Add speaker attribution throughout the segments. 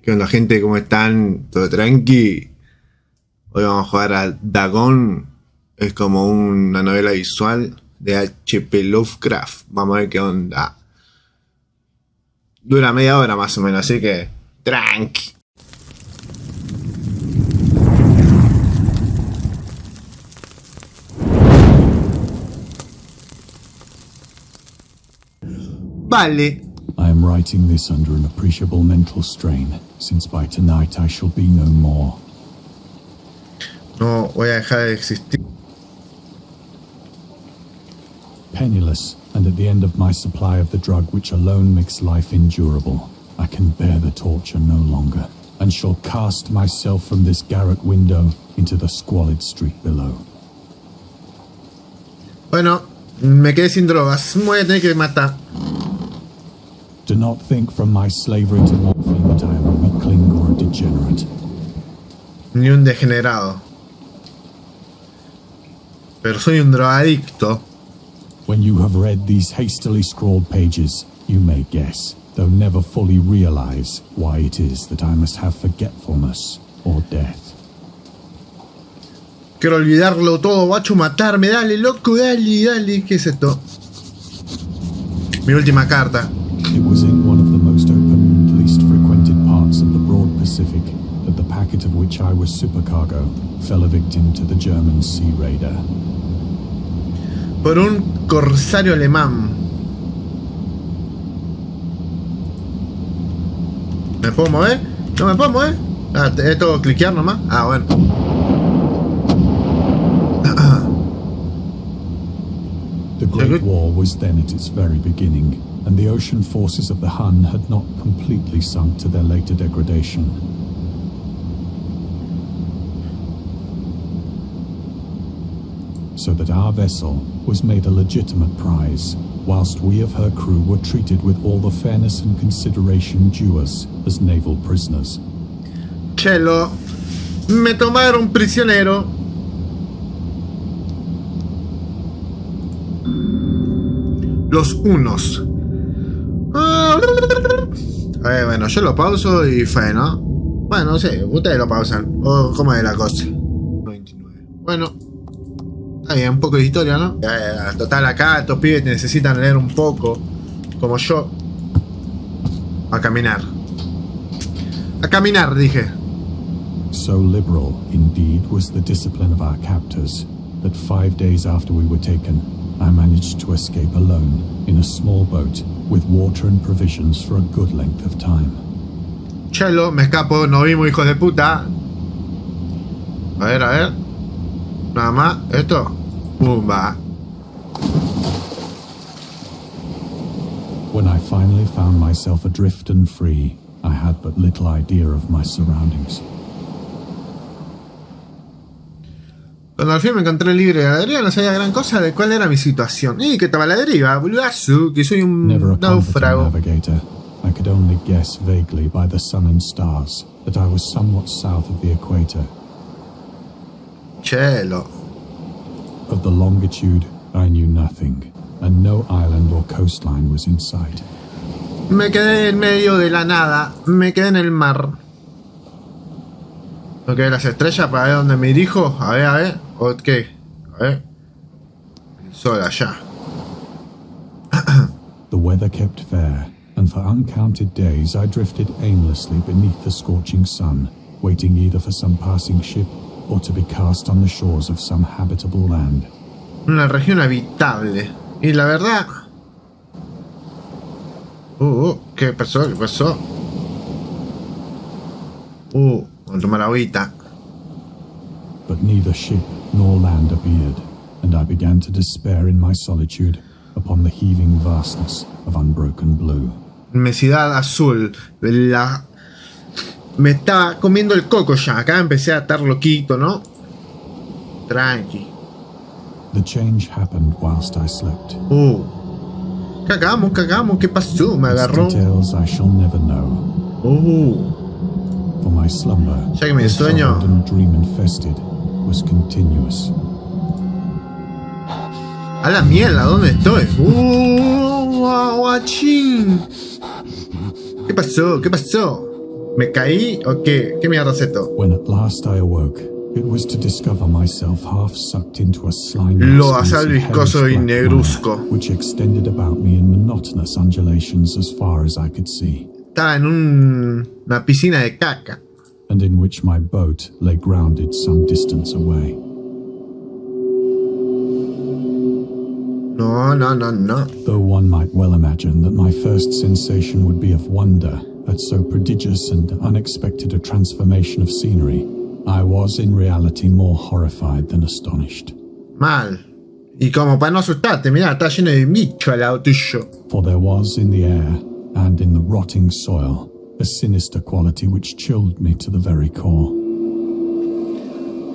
Speaker 1: ¿Qué onda, gente? ¿Cómo están? ¿Todo tranqui? Hoy vamos a jugar a DAGON. Es como una novela visual de H.P. Lovecraft. Vamos a ver qué onda. Dura media hora más o menos, así que tranqui. Vale.
Speaker 2: I am writing this under an appreciable mental strain, since by tonight I shall be no more.
Speaker 1: No voy a dejar de existir.
Speaker 2: Penniless, and at the end of my supply of the drug which alone makes life endurable, I can bear the torture no longer, and shall cast myself from this garret window into the squalid street below.
Speaker 1: Bueno, me quedé sin drogas. Me voy a tener que matar.
Speaker 2: Do not think from my slavery to morphine that I am a weakling or a degenerate.
Speaker 1: Ni un degenerado. Pero soy un drogadicto.
Speaker 2: When you have read these hastily scrawled pages, you may guess, though never fully realize, why it is that I must have forgetfulness or death.
Speaker 1: Quiero olvidarlo todo, guacho, matarme. Dale, loco, dale, dale. ¿Qué es esto? Mi última carta.
Speaker 2: It was in one of the most open and least frequented parts of the broad Pacific that the packet of which I was supercargo fell a victim to the German sea raider.
Speaker 1: Por un corsario alemán. ¿Me puedo mover? No me puedo mover. Ah, ¿tengo que cliquear nomás? Ah, bueno.
Speaker 2: The Great War was then at its very beginning, and the ocean forces of the Hun had not completely sunk to their later degradation. So that our vessel was made a legitimate prize, whilst we of her crew were treated with all the fairness and consideration due us as naval prisoners.
Speaker 1: Chelo, me tomaron prisionero. Los unos. Bueno, yo lo pauso y fue, ¿no? Bueno, no sé, ustedes lo pausan. O cómo es la cosa. 29. Bueno. Hay un poco de historia, ¿no? Total, acá estos pibes necesitan leer un poco. Como yo. A caminar. A caminar, dije.
Speaker 2: So liberal, indeed, was the discipline of our captors, that 5 days after we were taken, I managed to escape alone, in a small boat, with water and provisions for a good length of time.
Speaker 1: Chelo, me escapo, nos vimos, hijos de puta. A ver. Nada más, esto. Pumba.
Speaker 2: When I finally found myself adrift and free, I had but little idea of my surroundings.
Speaker 1: Cuando al fin me encontré libre de la deriva, no sabía gran cosa de cuál era mi situación. Y que estaba a la deriva, boludazo, que soy un náufrago.
Speaker 2: Navigator, I could only guess vaguely by the sun and stars that I was somewhat south of the equator.
Speaker 1: Chelo.
Speaker 2: Of the longitude, I knew nothing, and no island or coastline was in sight.
Speaker 1: Me quedé en medio de la nada, me quedé en el mar. Ok, las estrellas para ver dónde me dirijo. A ver. Ok. A ver. El sol allá.
Speaker 2: The weather kept fair, and for uncounted days I drifted aimlessly beneath the scorching sun, waiting either for some passing ship or to be cast on the shores of some habitable land.
Speaker 1: Una región habitable. Y la verdad... ¿Qué pasó? Voy a tomar agüita.
Speaker 2: But neither ship nor land appeared, and I began to despair in my solitude upon the heaving vastness of unbroken blue.
Speaker 1: Inmensidad azul. Me estaba comiendo el coco ya. Acá empecé a estar loquito, ¿no? Tranqui.
Speaker 2: The change happened whilst I slept.
Speaker 1: Cagamos. ¿Qué pasó? Me agarró.
Speaker 2: Details I shall never know. For my slumber,
Speaker 1: ya que mi sueño
Speaker 2: and dream infested, was continuous.
Speaker 1: A la mierda, ¿dónde estoy? Guachín. ¿Qué pasó? ¿Me caí o qué? ¿Qué mierda es esto?
Speaker 2: When at last I awoke, it was to discover myself half sucked into a slimy
Speaker 1: Lodazal viscoso y negruzco.
Speaker 2: which extended about me in monotonous undulations as far as I could see.
Speaker 1: Estaba en una piscina de caca.
Speaker 2: And in which my boat lay grounded some distance away.
Speaker 1: No.
Speaker 2: Though one might well imagine that my first sensation would be of wonder at so prodigious and unexpected a transformation of scenery, I was in reality more horrified than astonished.
Speaker 1: Mal. Y como para no asustarte, mirá, está lleno de bicho al lado tuyo.
Speaker 2: For there was in the air, and in the rotting soil, a sinister quality which chilled me to the very core.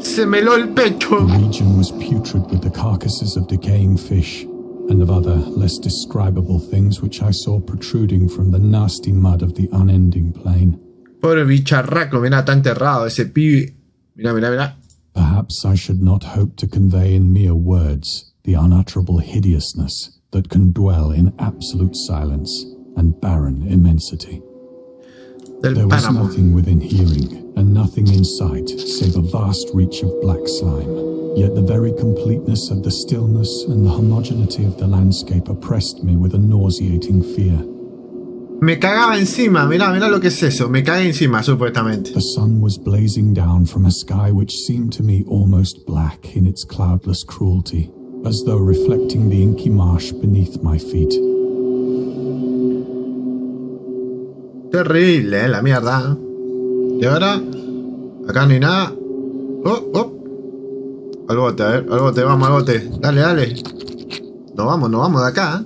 Speaker 1: Se me heló el pecho.
Speaker 2: The region was putrid with the carcasses of decaying fish, and of other, less describable things which I saw protruding from the nasty mud of the unending plain.
Speaker 1: Pobre bicharraco, mirá, está enterrado ese pibe. Mirá.
Speaker 2: Perhaps I should not hope to convey in mere words the unutterable hideousness that can dwell in absolute silence and barren immensity. There was nothing within hearing, and nothing in sight, save a vast reach of black slime. Yet the very completeness of the stillness and the homogeneity of the landscape oppressed me with a nauseating fear.
Speaker 1: Me cagaba encima, mirá lo que es eso. Me cagué encima, supuestamente.
Speaker 2: The sun was blazing down from a sky which seemed to me almost black in its cloudless cruelty, as though reflecting the inky marsh beneath my feet.
Speaker 1: Terrible, la mierda. Y ahora, acá no hay nada. Oh. Al bote, a ver, al bote, vamos al bote. Dale. Nos vamos de acá.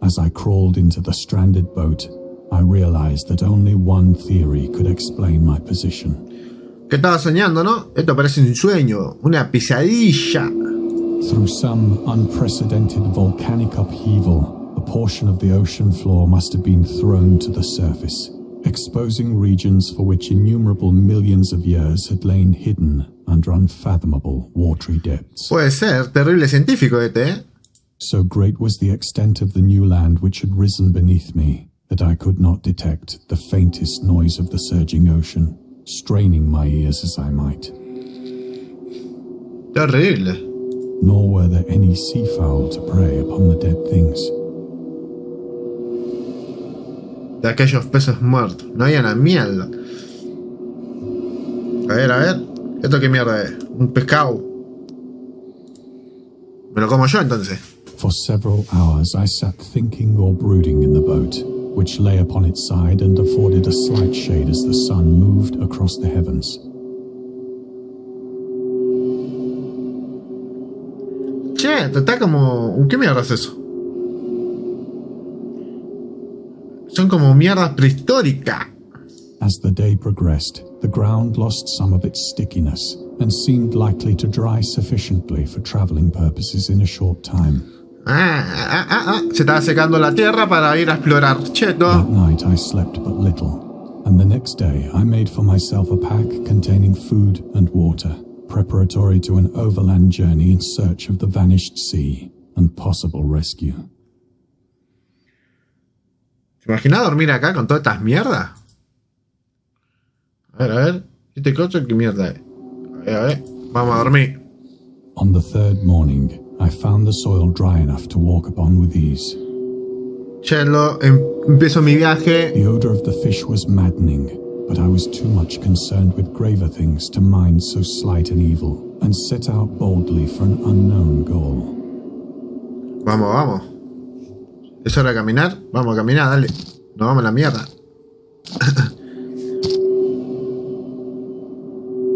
Speaker 2: As I crawled into the stranded boat, I realized that only one theory could explain my position.
Speaker 1: Que estaba soñando, ¿no? Esto parece un sueño, una pesadilla.
Speaker 2: Through some unprecedented volcanic upheaval, a portion of the ocean floor must have been thrown to the surface, exposing regions for which innumerable millions of years had lain hidden under unfathomable watery depths.
Speaker 1: Puede ser, terrible científico este, ¿eh?
Speaker 2: So great was the extent of the new land which had risen beneath me that I could not detect the faintest noise of the surging ocean, straining my ears as I might.
Speaker 1: Terrible.
Speaker 2: Nor were there any seafowl to prey upon the dead things.
Speaker 1: De aquellos peces muertos. No había una mierda. A ver. ¿Esto qué mierda es? Un pescado. ¿Me lo como yo entonces?
Speaker 2: For several hours I sat thinking or brooding in the boat, which lay upon its side and afforded a slight shade as the sun moved across the heavens.
Speaker 1: Che, está como... ¿Qué mierda es eso? Son como mierdas prehistóricas.
Speaker 2: As the day progressed, the ground lost some of its stickiness and seemed likely to dry sufficiently for traveling purposes in a short time.
Speaker 1: Se estaba secando la tierra para ir a explorar. Cheto.
Speaker 2: That night I slept but little, and the next day I made for myself a pack containing food and water, preparatory to an overland journey in search of the vanished sea and possible rescue.
Speaker 1: ¿Te imaginas dormir acá con todas estas mierdas? A ver. ¿Este coche qué mierda es? A ver. Vamos a dormir.
Speaker 2: On the third morning, I found the soil dry enough to walk upon with ease.
Speaker 1: Chelo, empiezo mi viaje.
Speaker 2: The odor of the fish was maddening, but I was too much concerned with graver things to mind so slight an evil, and set out boldly for an unknown goal.
Speaker 1: Vamos. ¿Es hora de caminar? Vamos a caminar, dale. Nos vamos a la mierda.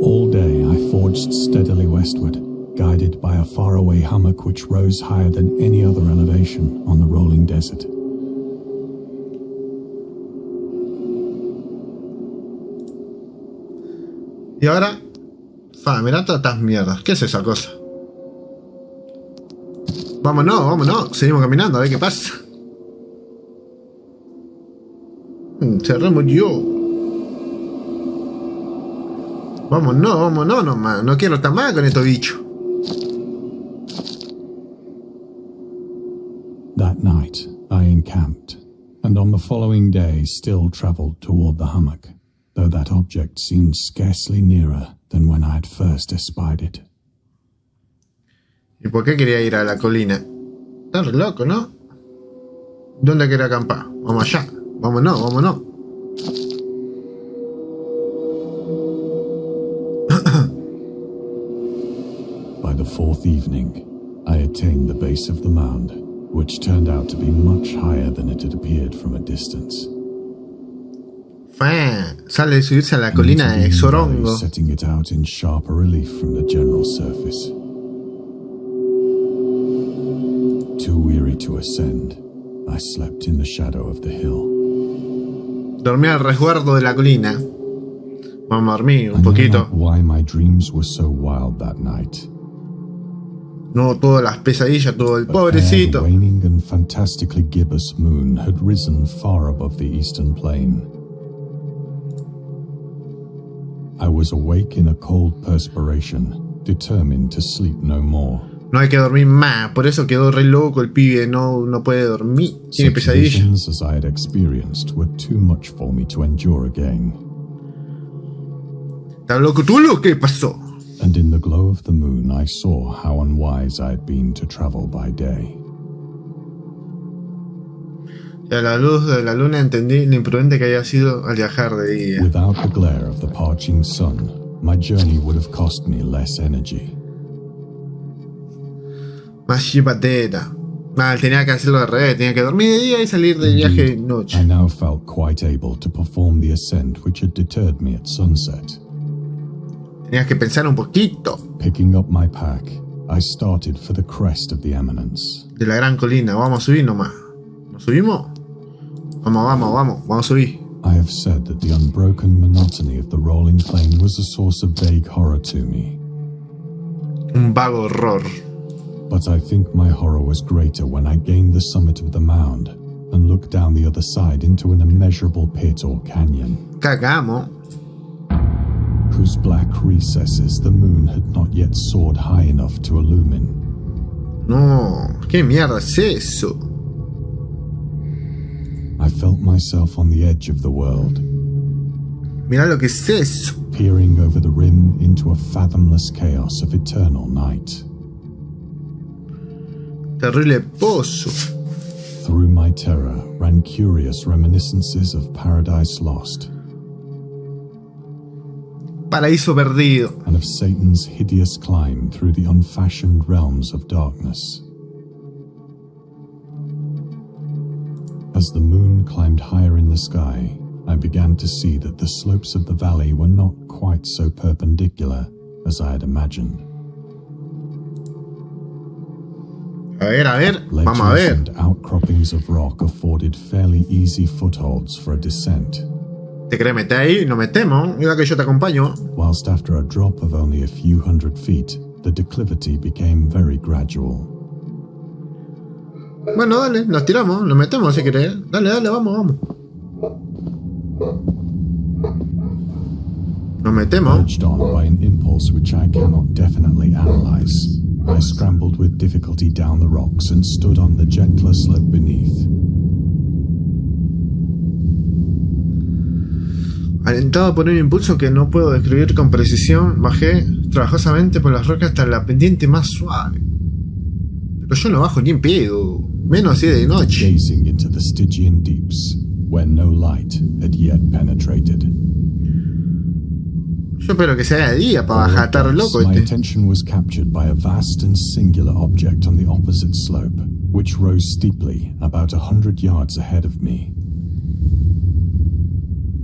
Speaker 2: All day I forged steadily westward, guided by a faraway hummock which rose higher than any other elevation on the rolling desert.
Speaker 1: Y ahora... mirá todas estas mierdas. ¿Qué es esa cosa? Vámonos. Seguimos caminando, a ver qué pasa. Se remurió. Vámonos, no quiero estar más con estos bichos.
Speaker 2: That night I encamped, and and on the following day still travelled toward the hummock, though that object seemed scarcely nearer than when I had first espied it.
Speaker 1: ¿Y por qué quería ir a la colina? Está re loco, ¿no? ¿Dónde quiere acampar? Vamos allá. Vámonos, vámonos.
Speaker 2: By the fourth evening, I attained the base of the mound, which turned out to be much higher than it had appeared from a distance.
Speaker 1: Sale de subirse a la colina de Sorongo.
Speaker 2: Setting it out in sharper relief from the general surface. Too weary to ascend, I slept in the shadow of the hill.
Speaker 1: Dormí al resguardo de la colina. Vamos a dormir un poquito.
Speaker 2: Why my dreams were so wild that night.
Speaker 1: No todas las pesadillas, todo el
Speaker 2: The
Speaker 1: pobrecito.
Speaker 2: waning and fantastically gibbous moon had risen far above the eastern plain. I was awake in a cold perspiration, determined to sleep no more.
Speaker 1: No hay que dormir más, por eso quedó re loco el pibe, no puede dormir, tiene
Speaker 2: Such
Speaker 1: pesadillas.
Speaker 2: visions as I had experienced were too much for me to endure again.
Speaker 1: ¿Estás loco tú lo que pasó?
Speaker 2: And in the glow of the moon I saw how unwise I had been to travel by day.
Speaker 1: Y a la luz de la luna entendí lo imprudente que había sido al viajar de día.
Speaker 2: Without the glare of the parching sun, my journey would have cost me less energy.
Speaker 1: Msi patera. Mal, tenía que hacerlo al revés, tenía que dormir de día y salir de viaje de noche.
Speaker 2: I now felt quite able to perform the ascent which had deterred me at sunset.
Speaker 1: Tenías que pensar un poquito.
Speaker 2: Picking up my pack, I started for the crest of the eminence.
Speaker 1: De la gran colina, vamos a subir nomás. ¿Nos subimos? Vamos a subir.
Speaker 2: I have said that the unbroken monotony of the rolling plain was a source of vague horror to me.
Speaker 1: Un vago horror.
Speaker 2: But I think my horror was greater when I gained the summit of the mound and looked down the other side into an immeasurable pit or canyon,
Speaker 1: Cagamos.
Speaker 2: whose black recesses the moon had not yet soared high enough to illumine.
Speaker 1: No, ¿qué mierda es eso?
Speaker 2: I felt myself on the edge of the world,
Speaker 1: Mirá lo que es eso.
Speaker 2: peering over the rim into a fathomless chaos of eternal night.
Speaker 1: Terrible pozo.
Speaker 2: Through my terror ran curious reminiscences of Paradise Lost
Speaker 1: Paraíso perdido.
Speaker 2: and of Satan's hideous climb through the unfashioned realms of darkness. As the moon climbed higher in the sky, I began to see that the slopes of the valley were not quite so perpendicular as I had imagined.
Speaker 1: A ver, vamos a
Speaker 2: Ledges
Speaker 1: ver.
Speaker 2: and outcroppings of rock afforded fairly easy footholds for a descent,
Speaker 1: ¿Te querés meter ahí? Nos metemos. Mira que yo te acompaño.
Speaker 2: whilst after a drop of only a few hundred feet, the declivity became very gradual.
Speaker 1: Bueno, dale, nos tiramos, nos metemos si querés. Dale, vamos. Nos metemos.
Speaker 2: Urged on by an impulse which I cannot definitely analyze, I scrambled with difficulty down the rocks and stood on the gentler slope beneath.
Speaker 1: Alentado por un impulso que no puedo describir con precisión, bajé trabajosamente por las rocas hasta la pendiente más suave. Pero yo no bajo ni en pedo, menos si de noche.
Speaker 2: Gazing into the Stygian deeps, where no light had yet penetrated.
Speaker 1: Yo espero que sea de día para bajar, estar loco
Speaker 2: My
Speaker 1: este.
Speaker 2: attention was captured by a vast and singular object on the opposite slope, which rose steeply about 100 yards ahead of me.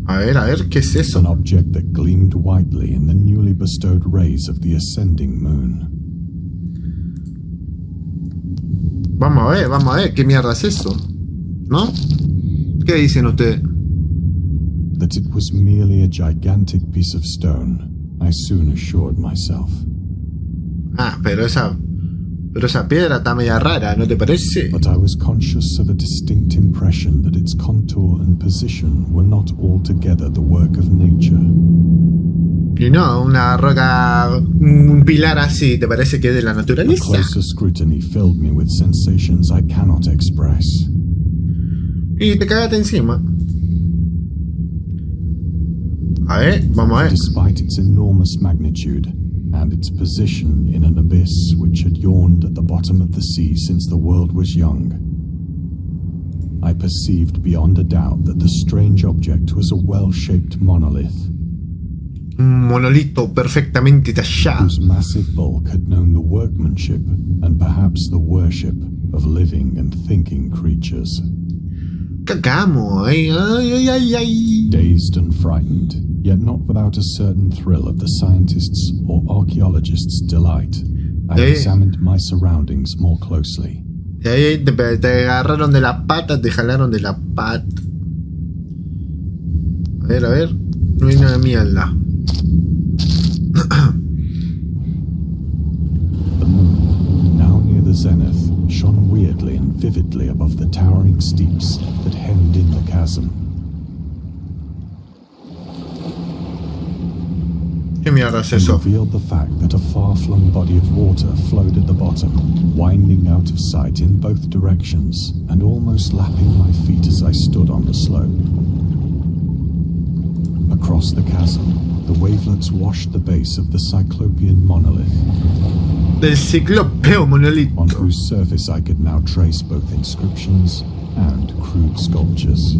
Speaker 1: A ver, ¿qué es
Speaker 2: An
Speaker 1: eso?
Speaker 2: object that gleamed whitely in the newly bestowed rays of the ascending moon.
Speaker 1: Vamos a ver, ¿qué mierda es eso? ¿No? ¿Qué dicen ustedes?
Speaker 2: That it was merely a gigantic piece of stone, I soon assured myself.
Speaker 1: Ah, pero esa piedra está media rara, ¿no te parece?
Speaker 2: But I was conscious of a distinct impression that its contour and position were not altogether the work of nature.
Speaker 1: Y no, una roca, un pilar así, ¿te parece que es de la
Speaker 2: A
Speaker 1: naturaleza?
Speaker 2: closer scrutiny filled me with sensations I cannot express.
Speaker 1: Y te cagaste encima. A ver, vamos a ver.
Speaker 2: Despite its enormous magnitude and its position in an abyss which had yawned at the bottom of the sea since the world was young, I perceived beyond a doubt that the strange object was a well-shaped monolith.
Speaker 1: Un monolito perfectamente tallado.
Speaker 2: Whose massive bulk had known the workmanship and perhaps the worship of living and thinking creatures.
Speaker 1: Cagamos, ay.
Speaker 2: Dazed and frightened, yet not without a certain thrill of the scientist's or archaeologist's delight, I examined my surroundings more closely.
Speaker 1: Y ahí te agarraron de la pata, te jalaron de la pata. A ver, no hay nada de mierda.
Speaker 2: The moon, now near the zenith, shone weirdly and vividly above the towering steeps that hemmed in the chasm.
Speaker 1: ¿Qué mierda es eso?
Speaker 2: Revealed the fact that a far-flung body of water flowed at the bottom, winding out of sight in both directions and almost lapping my feet as I stood on the slope. Across the chasm, the wavelets washed the base of the cyclopean monolith.
Speaker 1: Del ciclopeo monolito.
Speaker 2: On whose surface I could now trace both inscriptions and crude sculptures.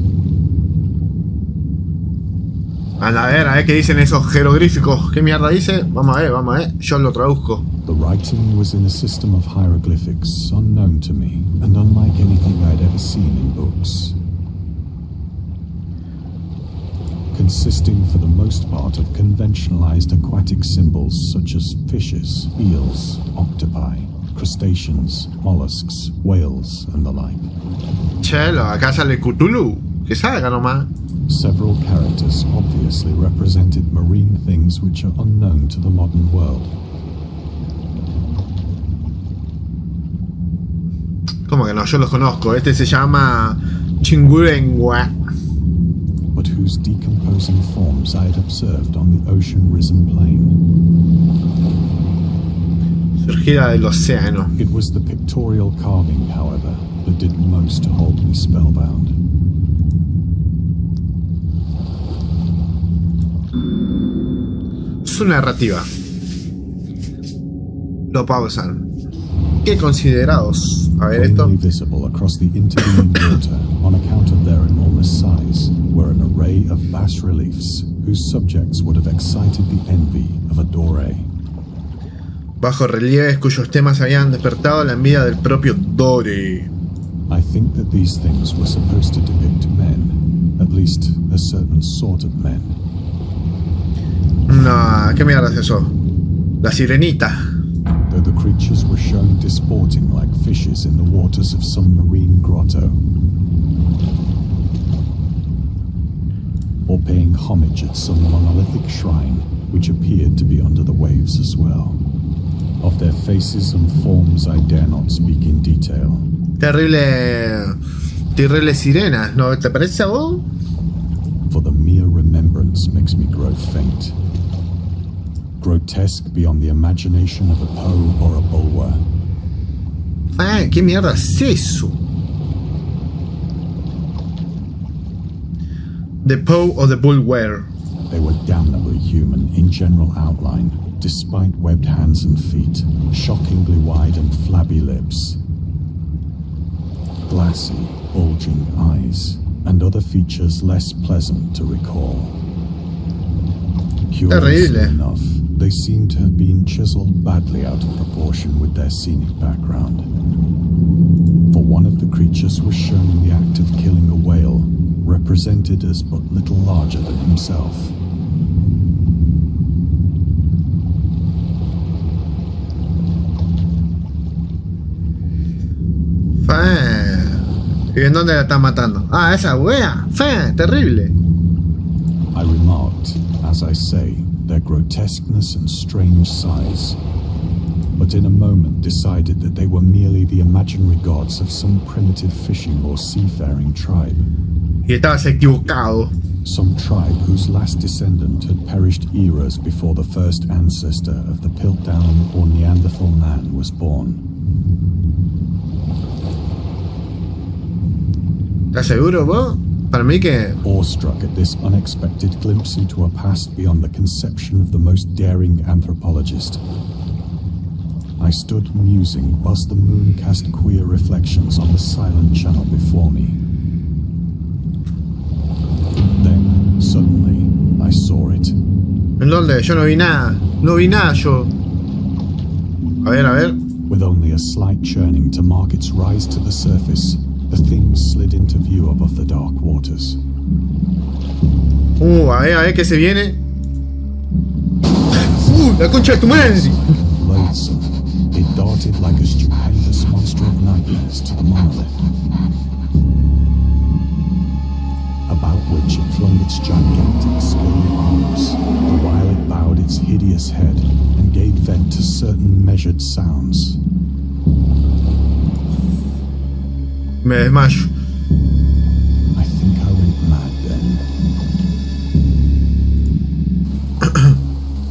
Speaker 1: A ver qué dicen esos jeroglíficos. ¿Qué mierda dice? Vamos a ver. Yo lo traduzco.
Speaker 2: The writing was in a system of hieroglyphics unknown to me and unlike anything I'd ever seen in books. Consisting for the most part of conventionalized aquatic symbols such as fishes, eels, octopi, crustaceans, mollusks, whales, and the like.
Speaker 1: Chelo, acá sale Cthulhu. Que salga nomás.
Speaker 2: Several characters obviously represented marine things which are unknown to the modern world.
Speaker 1: ¿Cómo que no? Yo los conozco. Este se llama Chingurengua.
Speaker 2: But whose decomposing forms I had observed on the ocean-risen plain.
Speaker 1: Surgida del océano.
Speaker 2: It was the pictorial carving, however, that did most to hold me spellbound.
Speaker 1: Su narrativa. Lo pausan. ¿Qué considerados? A ver esto.
Speaker 2: Plainly visible across the intervening water, on account of their enormous size, were an array of bas-reliefs whose subjects would have excited the envy of a Doré.
Speaker 1: Bajo relieves cuyos temas habían despertado la envidia del propio Dore.
Speaker 2: I think that these things were supposed to depict men, at least a certain sort of men.
Speaker 1: No, ¿qué mierda es eso? La sirenita.
Speaker 2: Though the creatures were shown disporting like fishes in the waters of some marine grotto, or paying homage at some monolithic shrine which appeared to be under the waves as well. Of their faces and forms I dare not speak in detail.
Speaker 1: Terrible sirenas, ¿no te parece a vos?
Speaker 2: For the mere remembrance makes me grow faint. Grotesque beyond the imagination of a Poe or a Bulwer.
Speaker 1: Ah, ¿qué mierda es eso? The Poe or the Bulwer.
Speaker 2: They were damnably human in general outline, despite webbed hands and feet, shockingly wide and flabby lips, glassy, bulging eyes, and other features less pleasant to recall. Curiously enough, they seem to have been chiseled badly out of proportion with their scenic background. For one of the creatures was shown in the act of killing a whale, represented as but little larger than himself.
Speaker 1: ¿Y en dónde la están matando? Ah, esa wea. Terrible.
Speaker 2: I remarked, as I say, their grotesqueness and strange size, but in a moment decided that they were merely the imaginary gods of some primitive fishing or seafaring tribe.
Speaker 1: Y estabas equivocado.
Speaker 2: Some tribe whose last descendant had perished eras before the first ancestor of the Piltdown or Neanderthal man was born.
Speaker 1: ¿Estás seguro vos? Para mí que...
Speaker 2: Awestruck at this unexpected glimpse into a past beyond the conception of the most daring anthropologist, I stood musing whilst the moon cast queer reflections on the silent channel before me. Then, suddenly, I saw it.
Speaker 1: ¿En dónde? Yo no vi nada. No vi nada yo. A ver.
Speaker 2: With only a slight churning to mark its rise to the surface, the thing slid into view above the dark waters.
Speaker 1: A ver, ¿qué se viene? La concha de tu madre.
Speaker 2: Loathsome, it darted like a stupendous monster of nightmares to the monolith, about which it flung its gigantic scaly arms, the while it bowed its hideous head and gave vent to certain measured sounds.
Speaker 1: Me desmayo.
Speaker 2: I think I went mad then.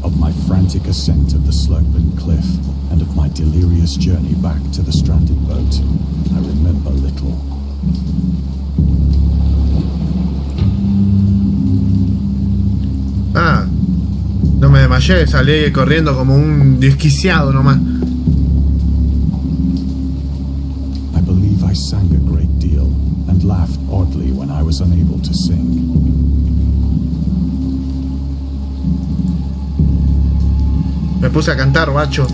Speaker 2: Of my frantic ascent of the sloping cliff and of my delirious journey back to the stranded boat, I remember little.
Speaker 1: No me desmayé, salí corriendo como un desquiciado nomás.
Speaker 2: I believe I sang a great deal and laughed oddly when I was unable to sing.
Speaker 1: Me puse a cantar, bacho.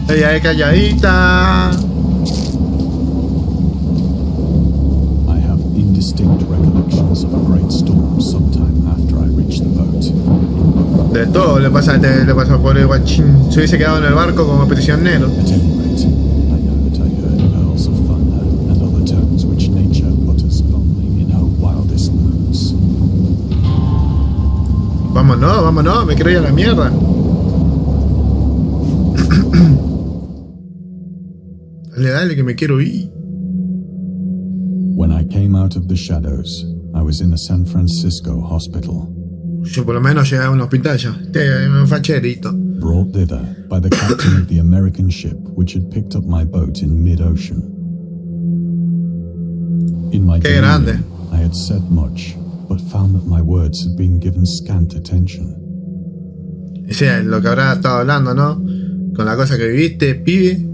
Speaker 1: Ella es calladita.
Speaker 2: I have indistinct recollections of a great storm sometime after I reached the boat.
Speaker 1: De todo le pasa a pobre guachín. Se hubiese quedado en el barco como prisionero.
Speaker 2: At any rate, I know that I heard pearls of thunder and other tones which nature utters only in her wildest moods.
Speaker 1: Vámonos, me quiero ir a la mierda. Dale, que me quiero ir.
Speaker 2: When I came out of the shadows, I was in a San Francisco hospital.
Speaker 1: Yo por lo menos llegué a un hospital ya. Un facherito.
Speaker 2: Brought thither by the captain of the American ship which had picked up my boat in mid-ocean. In my
Speaker 1: Qué grande.
Speaker 2: I had said much, but found that my words had been given scant attention.
Speaker 1: Ese es lo que habrá estado hablando, ¿no? Con la cosa que viviste, pibe.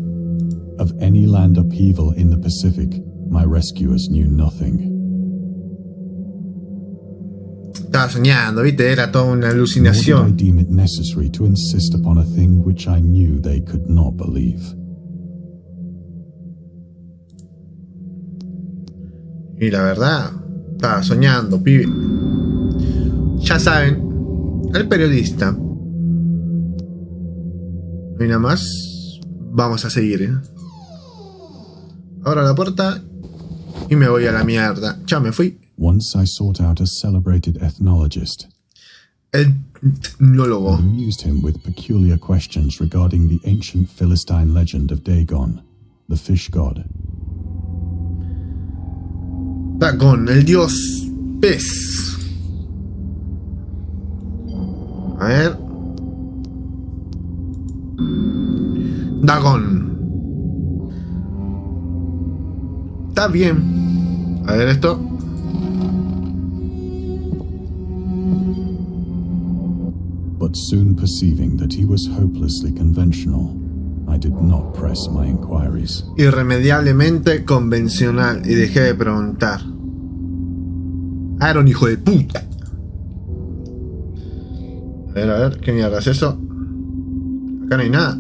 Speaker 2: Of any land upheaval in the Pacific, my rescuers knew nothing.
Speaker 1: Estaba soñando, ¿viste? Era toda una
Speaker 2: Nor did I
Speaker 1: alucinación.
Speaker 2: deem it necessary to insist upon a thing which I knew they could not believe.
Speaker 1: Y la verdad, estaba soñando, pibe. Ya saben, el periodista. No hay nada más. Vamos a seguir, ¿eh? Abro la puerta y me voy a la mierda. Ya me fui.
Speaker 2: Once I sought out a celebrated ethnologist
Speaker 1: El etnólogo.
Speaker 2: and amused him with peculiar questions regarding the ancient Philistine legend of Dagon, the fish god.
Speaker 1: Dagon, el dios pez. A ver. Dagon. Está bien. A ver esto.
Speaker 2: But soon perceiving that he was hopelessly conventional, I did not press my inquiries.
Speaker 1: Irremediablemente convencional. Y dejé de preguntar. Aaron, hijo de puta. A ver, ¿qué mierda es eso? Acá no hay nada.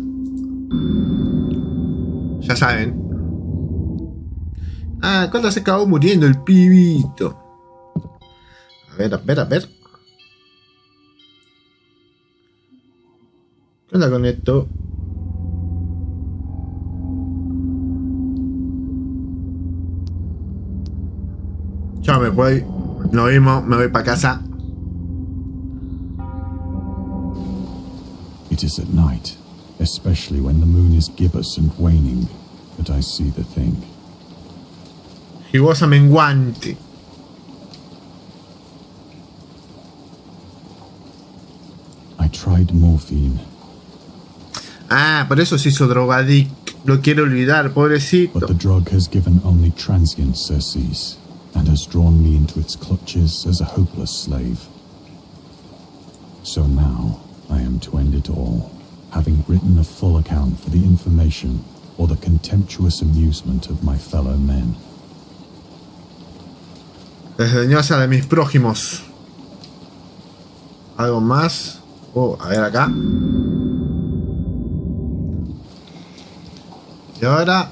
Speaker 1: Ya saben. ¿Cuándo se acabó muriendo el pibito? A ver. ¿Qué onda con esto? Ya me voy. Nos vimos, me voy para casa.
Speaker 2: It is at night, especially when the moon is gibbous and waning, that I see the thing.
Speaker 1: Gibosa menguante.
Speaker 2: I tried morphine,
Speaker 1: Por eso se hizo drogadicto. Lo quiero olvidar,
Speaker 2: but the
Speaker 1: pobrecito.
Speaker 2: drug has given only transient surcease. and has drawn me into its clutches as a hopeless slave. So now I am to end it all, having written a full account for the information or the contemptuous amusement of my fellow men.
Speaker 1: Desdeñosa de mis prójimos. Algo más. A ver acá. Y ahora,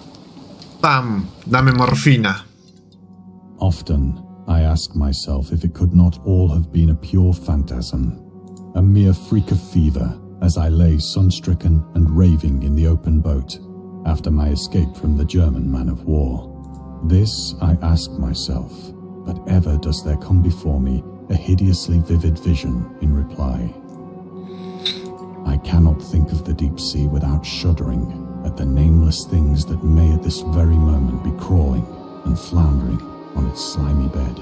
Speaker 1: ¡pam! Dame morfina.
Speaker 2: Often I ask myself if it could not all have been a pure phantasm, a mere freak of fever, as I lay sun-stricken and raving in the open boat after my escape from the German man of war. This I ask myself, but ever does there come before me a hideously vivid vision in reply. I cannot think of the deep sea without shuddering at the nameless things that may at this very moment be crawling and floundering on its slimy bed,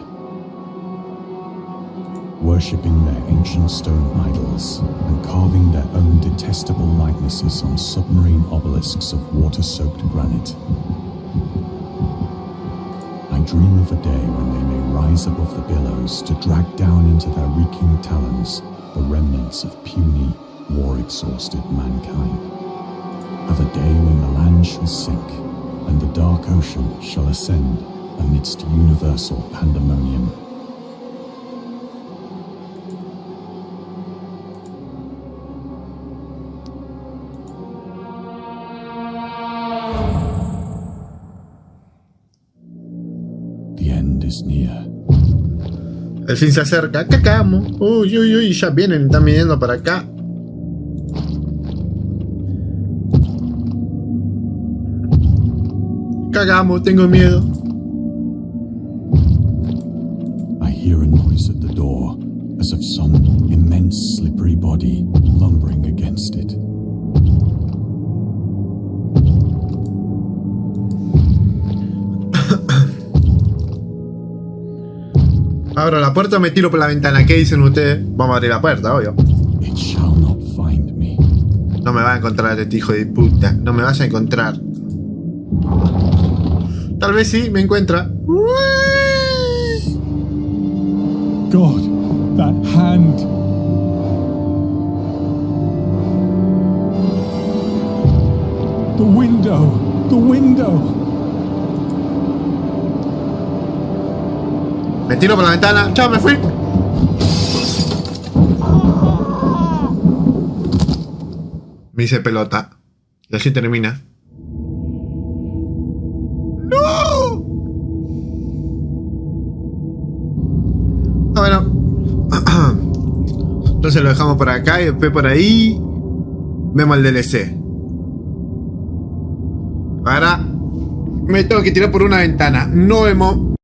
Speaker 2: worshipping their ancient stone idols and carving their own detestable likenesses on submarine obelisks of water-soaked granite. I dream of a day when they may rise above the billows to drag down into their reeking talons the remnants of puny, war-exhausted mankind. Of a day when the land shall sink and the dark ocean shall ascend amidst universal pandemonium. The end is near.
Speaker 1: El fin se acerca. Cacamo. Uy, uy, uy. Ya vienen. Están viniendo para acá. Cagamos. Tengo miedo.
Speaker 2: I hear a noise at the door, as of some immense slippery body lumbering against it.
Speaker 1: Abro la puerta o me tiro por la ventana. ¿Qué dicen ustedes? Vamos a abrir la puerta, obvio.
Speaker 2: It shall not find me.
Speaker 1: No me va a encontrar este hijo de puta. No me vas a encontrar. Tal vez sí, me encuentra.
Speaker 2: God, that hand! The window! The window!
Speaker 1: Me tiro por la ventana. ¡Chao, me fui! Me hice pelota. Y así termina. ¡No! Bueno. Entonces lo dejamos por acá y después por ahí vemos el DLC. Ahora me tengo que tirar por una ventana. Nos vemos.